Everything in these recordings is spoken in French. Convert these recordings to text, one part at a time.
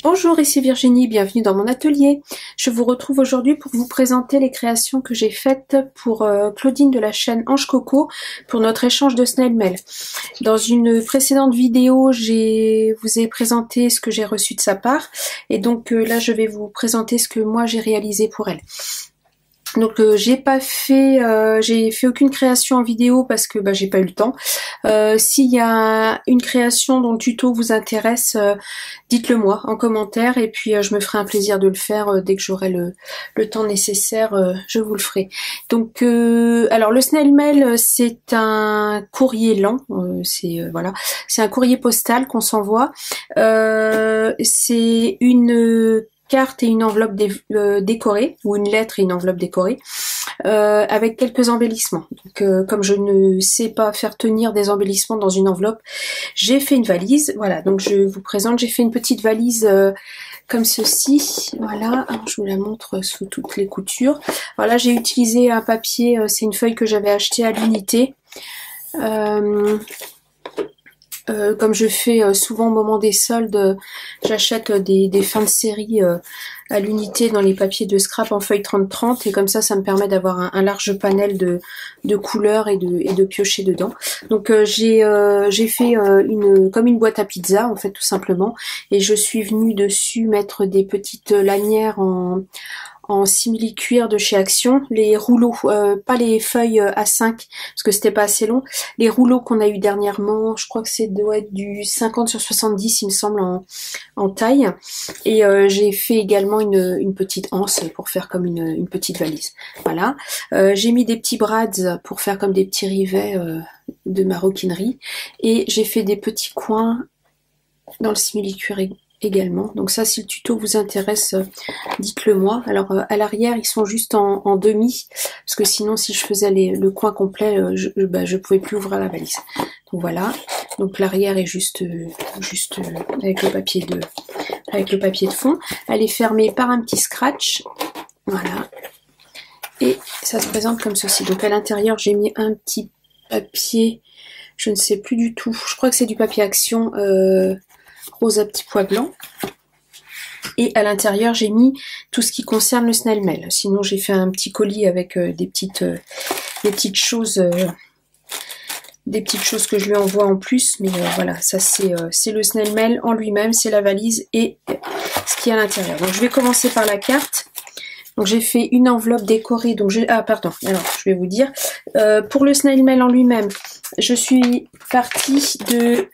Bonjour, ici Virginie, bienvenue dans mon atelier. Je vous retrouve aujourd'hui pour vous présenter les créations que j'ai faites pour Claudine de la chaîne Ange Coco pour notre échange de snail mail. Dans une précédente vidéo, vous ai présenté ce que j'ai reçu de sa part et donc là je vais vous présenter ce que moi j'ai réalisé pour elle. Donc j'ai fait aucune création en vidéo parce que j'ai pas eu le temps. S'il y a une création dont le tuto vous intéresse, dites-le moi en commentaire et puis je me ferai un plaisir de le faire dès que j'aurai le temps nécessaire, je vous le ferai. Donc alors le snail mail c'est un courrier lent, voilà, c'est un courrier postal qu'on s'envoie. C'est une carte et une enveloppe décorée, ou une lettre et une enveloppe décorée, avec quelques embellissements. Donc, comme je ne sais pas faire tenir des embellissements dans une enveloppe, j'ai fait une valise. Voilà, donc je vous présente, j'ai fait une petite valise comme ceci. Voilà, alors, je vous la montre sous toutes les coutures. Voilà, j'ai utilisé un papier, c'est une feuille que j'avais achetée à l'unité. Comme je fais souvent au moment des soldes, j'achète des fins de série à l'unité dans les papiers de scrap en feuille 30-30 et comme ça me permet d'avoir un large panel de couleurs et de piocher dedans. Donc j'ai fait comme une boîte à pizza en fait tout simplement et je suis venue dessus mettre des petites lanières en simili-cuir de chez Action, les rouleaux, pas les feuilles A5 parce que c'était pas assez long, les rouleaux qu'on a eu dernièrement, je crois que c'est doit être du 50 sur 70 il me semble en taille, et j'ai fait également une petite anse pour faire comme une petite valise. Voilà, j'ai mis des petits brads pour faire comme des petits rivets de maroquinerie et j'ai fait des petits coins dans le simili-cuir également. Donc ça, si le tuto vous intéresse, dites-le moi. Alors à l'arrière, ils sont juste en demi, parce que sinon, si je faisais le coin complet, je pouvais plus ouvrir la valise. Donc voilà. Donc l'arrière est juste avec le papier de fond. Elle est fermée par un petit scratch. Voilà. Et ça se présente comme ceci. Donc à l'intérieur, j'ai mis un petit papier, je ne sais plus du tout. Je crois que c'est du papier Action. Rose à petits pois blancs. Et à l'intérieur, j'ai mis tout ce qui concerne le snail mail. Sinon, j'ai fait un petit colis avec des petites choses que je lui envoie en plus. Mais voilà, ça c'est le snail mail en lui-même, c'est la valise et ce qui est à l'intérieur. Donc, je vais commencer par la carte. Donc j'ai fait une enveloppe décorée, donc pardon, alors je vais vous dire, pour le snail mail en lui-même, je suis partie du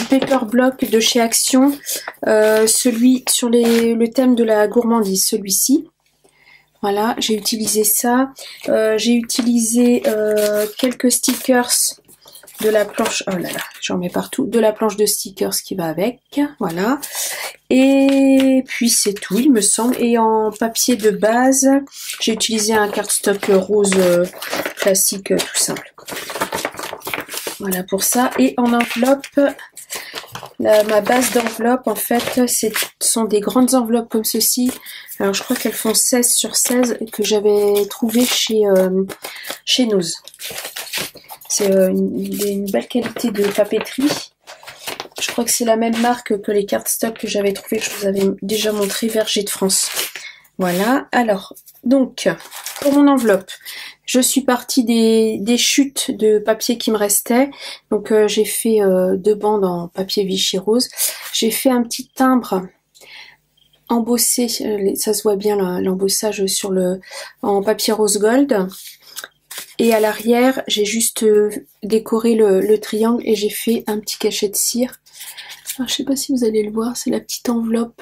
paper block de chez Action, celui sur le thème de la gourmandise, celui-ci. Voilà, j'ai utilisé ça, j'ai utilisé quelques stickers de la planche, oh là là, j'en mets partout, de la planche de stickers qui va avec, voilà, et puis c'est tout il me semble, et en papier de base, j'ai utilisé un cardstock rose classique tout simple, voilà pour ça, et en enveloppe, ma base d'enveloppe en fait, ce sont des grandes enveloppes comme ceci, alors je crois qu'elles font 16 sur 16 que j'avais trouvé chez Noz. C'est une belle qualité de papeterie. Je crois que c'est la même marque que les cardstock que j'avais trouvé, que je vous avais déjà montré, Verger de France. Voilà, alors, donc, pour mon enveloppe, je suis partie des chutes de papier qui me restaient. Donc, j'ai fait 2 bandes en papier Vichy rose. J'ai fait un petit timbre embossé, ça se voit bien l'embossage en papier rose gold. Et à l'arrière, j'ai juste décoré le triangle et j'ai fait un petit cachet de cire. Alors, je sais pas si vous allez le voir, c'est la petite enveloppe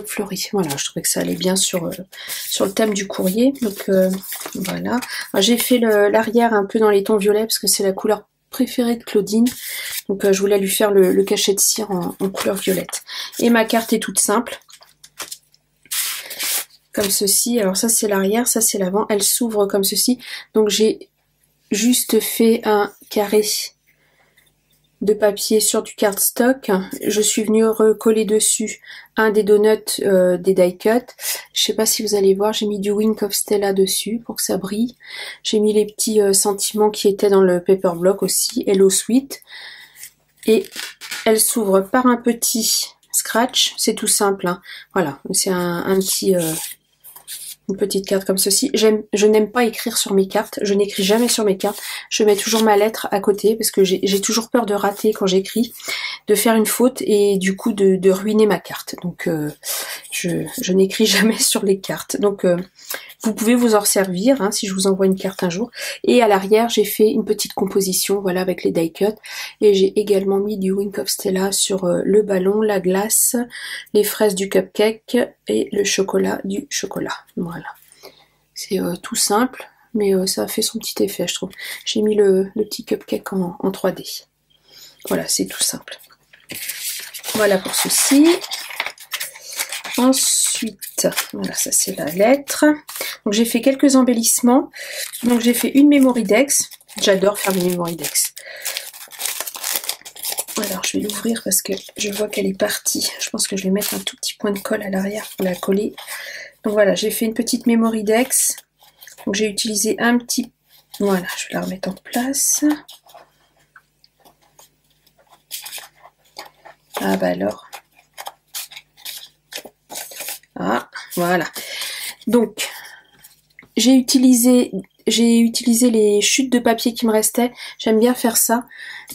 fleurie. Voilà, je trouvais que ça allait bien sur le thème du courrier. Donc voilà. J'ai fait l'arrière un peu dans les tons violets parce que c'est la couleur préférée de Claudine. Donc je voulais lui faire le cachet de cire en couleur violette. Et ma carte est toute simple. Comme ceci, alors ça c'est l'arrière, ça c'est l'avant, elle s'ouvre comme ceci, donc j'ai juste fait un carré de papier sur du cardstock, je suis venue recoller dessus un des donuts des die cut, je sais pas si vous allez voir, j'ai mis du Wink of Stella dessus pour que ça brille, j'ai mis les petits sentiments qui étaient dans le paper block aussi, Hello Sweet, et elle s'ouvre par un petit scratch, c'est tout simple, hein. Voilà, c'est un petit... une petite carte comme ceci. Je n'aime pas écrire sur mes cartes. Je n'écris jamais sur mes cartes. Je mets toujours ma lettre à côté parce que j'ai toujours peur de rater quand j'écris, de faire une faute et du coup de ruiner ma carte. Donc je n'écris jamais sur les cartes. Donc vous pouvez vous en servir hein, si je vous envoie une carte un jour. Et à l'arrière, j'ai fait une petite composition, voilà, avec les die cuts. Et j'ai également mis du Wink of Stella sur le ballon, la glace, les fraises du cupcake et le chocolat du chocolat. Voilà. C'est tout simple, mais ça a fait son petit effet, je trouve. J'ai mis le petit cupcake en 3D. Voilà, c'est tout simple. Voilà pour ceci. Ensuite, voilà, ça c'est la lettre. Donc j'ai fait quelques embellissements. Donc j'ai fait une Mémoridex. J'adore faire des Mémoridex. Alors je vais l'ouvrir parce que je vois qu'elle est partie. Je pense que je vais mettre un tout petit point de colle à l'arrière pour la coller. Donc voilà, j'ai fait une petite Mémoridex. Donc j'ai utilisé un petit... Voilà, je vais la remettre en place. Ah bah alors... Ah, voilà. Donc, j'ai utilisé les chutes de papier qui me restaient. J'aime bien faire ça,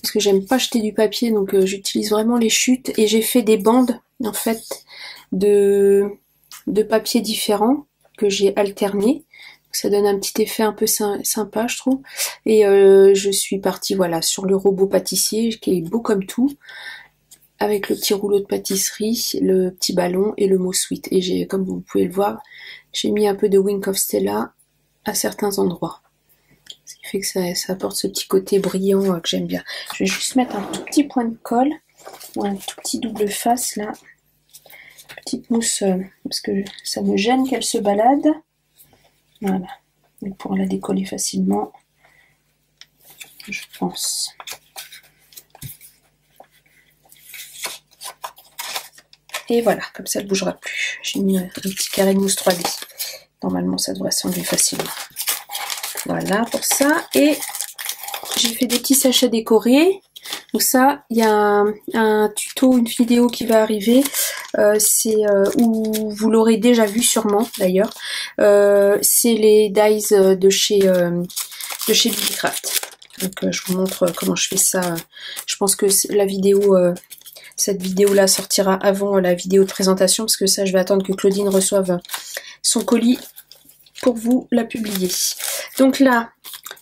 parce que j'aime pas jeter du papier, donc j'utilise vraiment les chutes. Et j'ai fait des bandes, en fait, de papier différents, que j'ai alterné. Ça donne un petit effet un peu sympa, je trouve. Et je suis partie, voilà, sur le robot pâtissier, qui est beau comme tout, avec le petit rouleau de pâtisserie, le petit ballon et le mot sweet. Et j'ai, comme vous pouvez le voir, j'ai mis un peu de Wink of Stella à certains endroits. Ce qui fait que ça apporte ce petit côté brillant que j'aime bien. Je vais juste mettre un tout petit point de colle, ou un tout petit double face là. Petite mousse, parce que ça me gêne qu'elle se balade. Voilà. Et pour la décoller facilement, je pense. Et voilà, comme ça elle ne bougera plus. J'ai mis un petit carré de mousse 3D. Normalement ça devrait s'enlever facilement. Voilà pour ça. Et j'ai fait des petits sachets décorés. Donc ça, il y a un tuto, une vidéo qui va arriver. C'est où vous l'aurez déjà vu sûrement d'ailleurs. C'est les dies de chez Bibicraft. Donc je vous montre comment je fais ça. Je pense que la vidéo... cette vidéo-là sortira avant la vidéo de présentation, parce que ça, je vais attendre que Claudine reçoive son colis pour vous la publier. Donc là,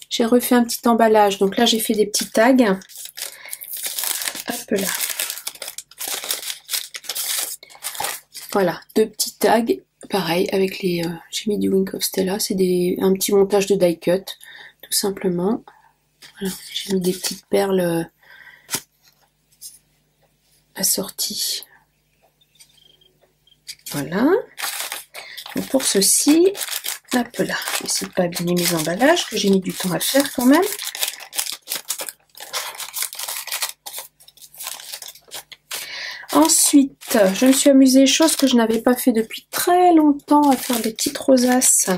j'ai refait un petit emballage. Donc là, j'ai fait des petits tags. Hop là. Voilà, deux petits tags. Pareil, avec les... j'ai mis du Wink of Stella. C'est un petit montage de die cut, tout simplement. Voilà, j'ai mis des petites perles... assortie. Voilà. Donc pour ceci, hop là, je vais essayer de pas abîmer mes emballages, que j'ai mis du temps à faire quand même. Ensuite, je me suis amusée, chose que je n'avais pas fait depuis très longtemps, à faire des petites rosaces.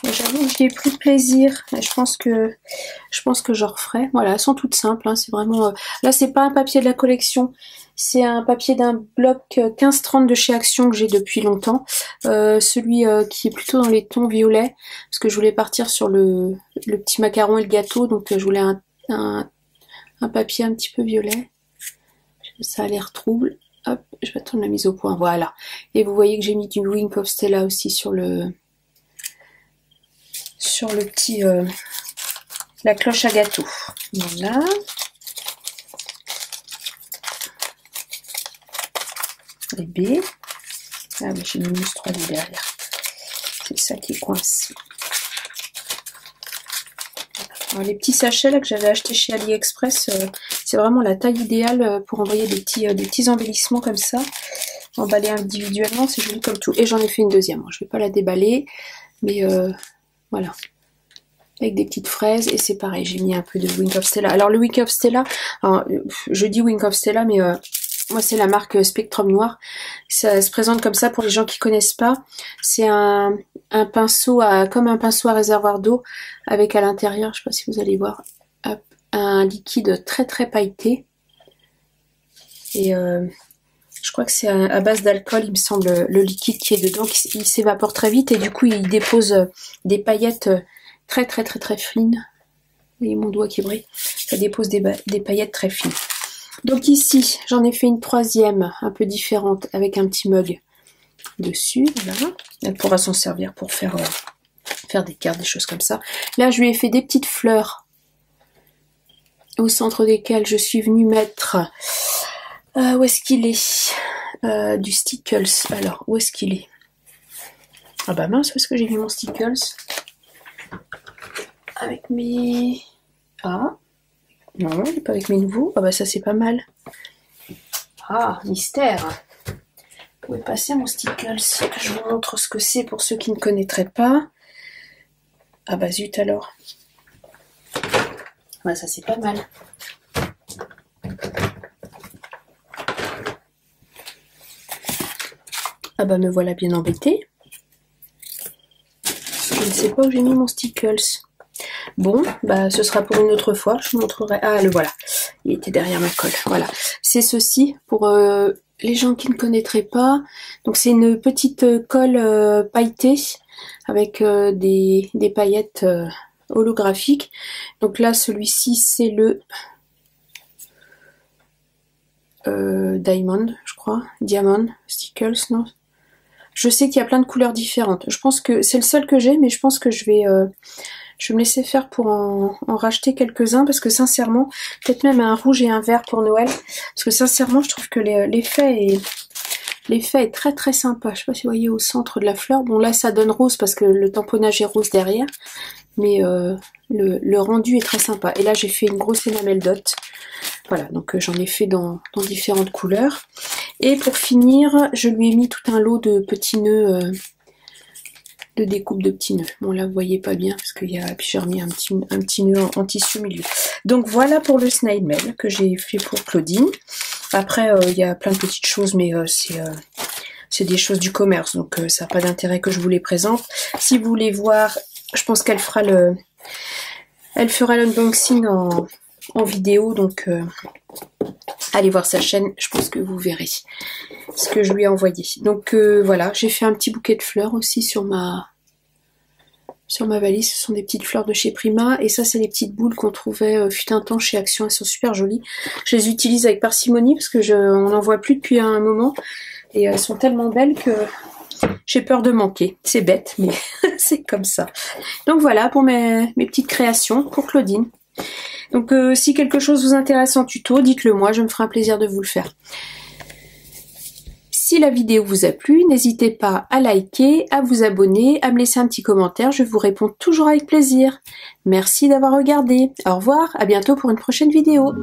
J'avoue que j'y ai pris plaisir et je pense que je referai. Voilà, elles sont toutes simples, hein, c'est vraiment... Là, c'est pas un papier de la collection, c'est un papier d'un bloc 1530 de chez Action que j'ai depuis longtemps. Celui qui est plutôt dans les tons violets, parce que je voulais partir sur le petit macaron et le gâteau, donc je voulais un papier un petit peu violet. Ça a l'air trouble. Hop, je vais attendre la mise au point, voilà. Et vous voyez que j'ai mis du Wink of Stella aussi sur le petit... la cloche à gâteau. Voilà. Les B. Ah oui, j'ai mis une mousse 3D derrière. C'est ça qui coince. Alors, les petits sachets là que j'avais acheté chez AliExpress, c'est vraiment la taille idéale pour envoyer des petits embellissements comme ça. Emballés individuellement, c'est joli comme tout. Et j'en ai fait une deuxième. Je ne vais pas la déballer, mais voilà. Avec des petites fraises, et c'est pareil, j'ai mis un peu de Wink of Stella. Alors le Wink of Stella, alors, je dis Wink of Stella, mais moi c'est la marque Spectrum Noir. Ça se présente comme ça pour les gens qui connaissent pas. C'est un pinceau comme un pinceau à réservoir d'eau, avec à l'intérieur, je sais pas si vous allez voir, hop, un liquide très très pailleté. Et je crois que c'est à base d'alcool, il me semble, le liquide qui est dedans, il s'évapore très vite et du coup il dépose des paillettes très fines. Vous voyez mon doigt qui brille, ça dépose des paillettes très fines. Donc ici, j'en ai fait une troisième, un peu différente, avec un petit mug dessus, voilà. Elle pourra s'en servir pour faire des cartes, des choses comme ça. Là, je lui ai fait des petites fleurs, au centre desquelles je suis venue mettre... où est-ce qu'il est, du Stickles. Alors, où est-ce qu'il est? Ah bah mince, où est-ce que j'ai mis mon Stickles? Avec mes... Ah, non, il n'est pas avec mes nouveaux. Ah bah ça c'est pas mal. Ah, mystère. Où est passé mon Stickles? Je vous montre ce que c'est pour ceux qui ne connaîtraient pas. Ah bah zut alors. Ah bah ça c'est pas mal. Ah bah me voilà bien embêtée. Je ne sais pas où j'ai mis mon Stickles. Bon, bah ce sera pour une autre fois. Je vous montrerai. Ah, le voilà. Il était derrière ma colle. Voilà. C'est ceci pour les gens qui ne connaîtraient pas. Donc c'est une petite colle pailletée avec des paillettes holographiques. Donc là, celui-ci, c'est le Diamond, je crois. Diamond, Stickles, non? Je sais qu'il y a plein de couleurs différentes. Je pense que c'est le seul que j'ai, mais je pense que je vais me laisser faire pour en racheter quelques-uns, parce que sincèrement, peut-être même un rouge et un vert pour Noël, parce que sincèrement, je trouve que l'effet est très sympa. Je sais pas si vous voyez au centre de la fleur. Bon là, ça donne rose parce que le tamponnage est rose derrière, mais le rendu est très sympa. Et là, j'ai fait une grosse énamel dot. Voilà, donc j'en ai fait dans différentes couleurs. Et pour finir, je lui ai mis tout un lot de petits nœuds, de découpe de petits nœuds. Bon là, vous voyez pas bien parce qu'il y a, puis j'ai remis un petit nœud en tissu au milieu. Donc voilà pour le snail mail que j'ai fait pour Claudine. Après, il y a plein de petites choses, mais c'est des choses du commerce, donc ça n'a pas d'intérêt que je vous les présente. Si vous voulez voir, je pense qu'elle fera l'unboxing en vidéo, donc allez voir sa chaîne, je pense que vous verrez ce que je lui ai envoyé. Donc voilà, j'ai fait un petit bouquet de fleurs aussi sur ma valise. Ce sont des petites fleurs de chez Prima, et ça c'est les petites boules qu'on trouvait fut un temps chez Action, elles sont super jolies. Je les utilise avec parcimonie parce que on n'en voit plus depuis un moment, et elles sont tellement belles que j'ai peur de manquer. C'est bête, mais c'est comme ça. Donc voilà pour mes petites créations pour Claudine. Donc si quelque chose vous intéresse en tuto, dites-le moi, je me ferai un plaisir de vous le faire. Si la vidéo vous a plu, n'hésitez pas à liker, à vous abonner, à me laisser un petit commentaire, je vous réponds toujours avec plaisir. Merci d'avoir regardé. Au revoir, à bientôt pour une prochaine vidéo.